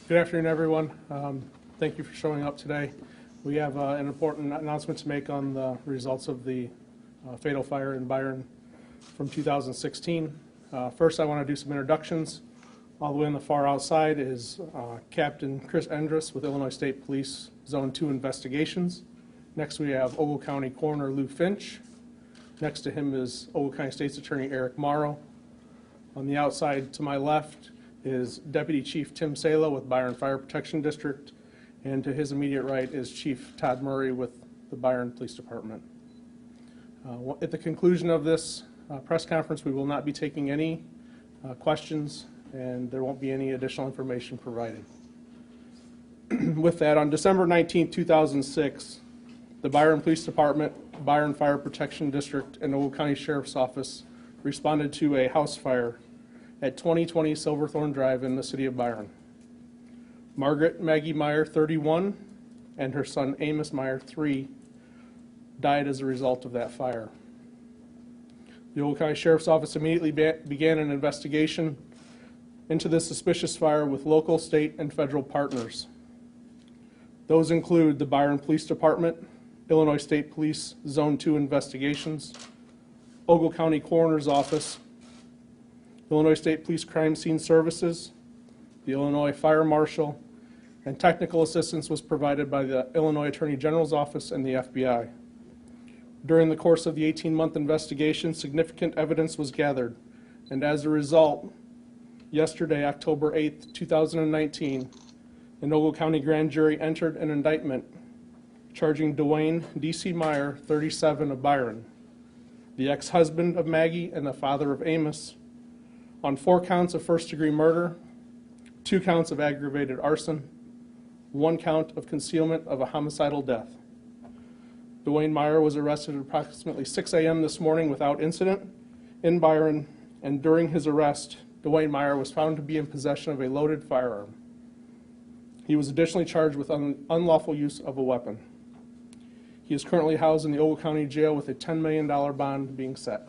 Good afternoon, everyone. Thank you for showing up today. We have an important announcement to make on the results of the fatal fire in Byron from 2016. First, I want to do some introductions. All the way on the far outside is Captain Chris Endress with Illinois State Police Zone 2 Investigations. Next, we have Ogle County Coroner Lou Finch. Next to him is Ogle County State's Attorney Eric Morrow. On the outside to my left is Deputy Chief Tim Salo with Byron Fire Protection District, and to his immediate right is Chief Todd Murray with the Byron Police Department. At the conclusion of this press conference, we will not be taking any questions, and there won't be any additional information provided. With that, on December 19, 2006, the Byron Police Department, Byron Fire Protection District, and Ogle County Sheriff's Office responded to a house fire at 2020 Silverthorne Drive in the city of Byron. Margaret Maggie Meyer, 31, and her son Amos Meyer, 3, died as a result of that fire. The Ogle County Sheriff's Office immediately began an investigation into this suspicious fire with local, state, and federal partners. Those include the Byron Police Department, Illinois State Police Zone 2 Investigations, Ogle County Coroner's Office, Illinois State Police Crime Scene Services, the Illinois Fire Marshal, and technical assistance was provided by the Illinois Attorney General's Office and the FBI. During the course of the 18-month investigation, significant evidence was gathered, and as a result, yesterday, October 8, 2019, an Ogle County grand jury entered an indictment charging Duane D.C. Meyer, 37, of Byron, the ex-husband of Maggie and the father of Amos, on 4 counts of first-degree murder, 2 counts of aggravated arson, 1 count of concealment of a homicidal death. Duane Meyer was arrested at approximately 6 a.m. this morning without incident in Byron, and during his arrest, Duane Meyer was found to be in possession of a loaded firearm. He was additionally charged with unlawful use of a weapon. He is currently housed in the Ogle County Jail with a $10 million bond being set.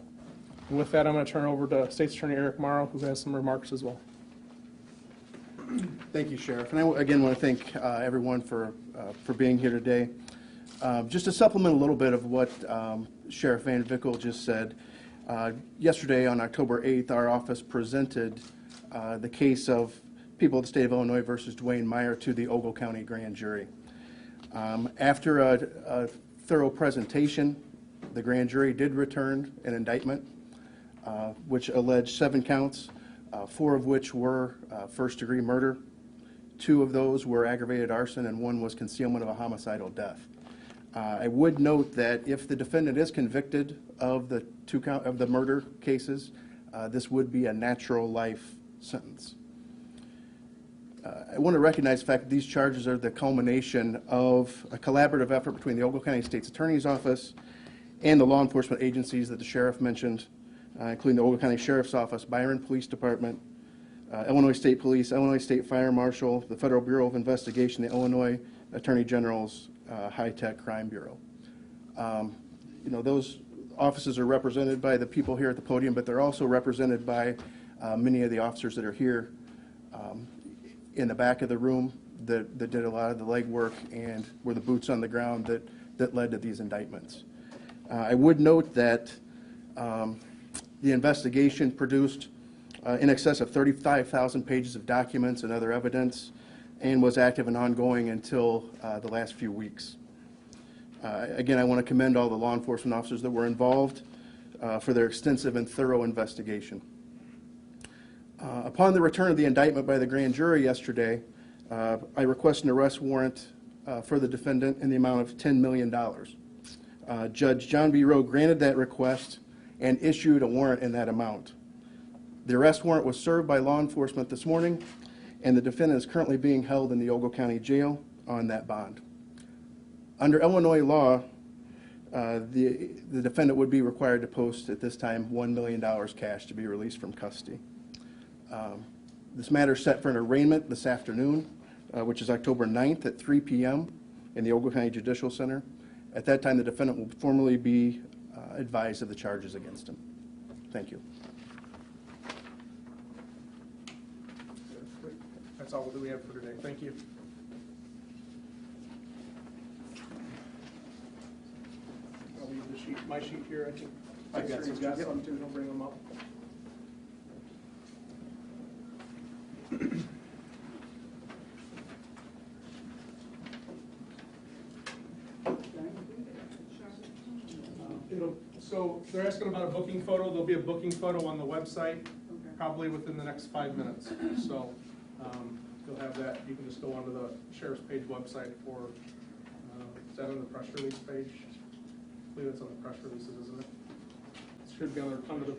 And with that, I'm going to turn it over to State's Attorney Eric Morrow, who has some remarks as well. Thank you, Sheriff. And I again want to thank everyone for being here today. Just to supplement a little bit of what Sheriff Van Vickel just said, yesterday on October 8th, our office presented the case of people of the state of Illinois versus Duane Meyer to the Ogle County grand jury. After a thorough presentation, the grand jury did return an indictment which alleged 7 counts, 4 of which were first-degree murder. 2 of those were aggravated arson, and 1 was concealment of a homicidal death. I would note that if the defendant is convicted of the 2 of the murder cases, this would be a natural life sentence. I want to recognize the fact that these charges are the culmination of a collaborative effort between the Ogle County State's Attorney's Office and the law enforcement agencies that the sheriff mentioned, including the Ogle County Sheriff's Office, Byron Police Department, Illinois State Police, Illinois State Fire Marshal, the Federal Bureau of Investigation, the Illinois Attorney General's High-Tech Crime Bureau. Those offices are represented by the people here at the podium, but they're also represented by many of the officers that are here in the back of the room that did a lot of the legwork and were the boots on the ground that led to these indictments. I would note that the investigation produced in excess of 35,000 pages of documents and other evidence, and was active and ongoing until the last few weeks. Again, I want to commend all the law enforcement officers that were involved for their extensive and thorough investigation. Upon the return of the indictment by the grand jury yesterday, I request an arrest warrant for the defendant in the amount of $10 million. Judge John B. Rowe granted that request and issued a warrant in that amount. The arrest warrant was served by law enforcement this morning, and the defendant is currently being held in the Ogle County Jail on that bond. Under Illinois law, the defendant would be required to post at this time $1 million cash to be released from custody. This matter is set for an arraignment this afternoon, which is October 9th at 3 p.m. in the Ogle County Judicial Center. At that time, the defendant will formally be advised of the charges against him. Thank you. That's all that we have for today. Thank you. I'll leave the sheet, my sheet here. I think I've got He's some, got yep. some too. He'll bring them up. So they're asking about a booking photo. There'll be a booking photo on the website probably within the next 5 minutes. So you'll have that. You can just go onto the sheriff's page website for, is that on the press release page? I believe it's on the press releases, isn't it? It should be under the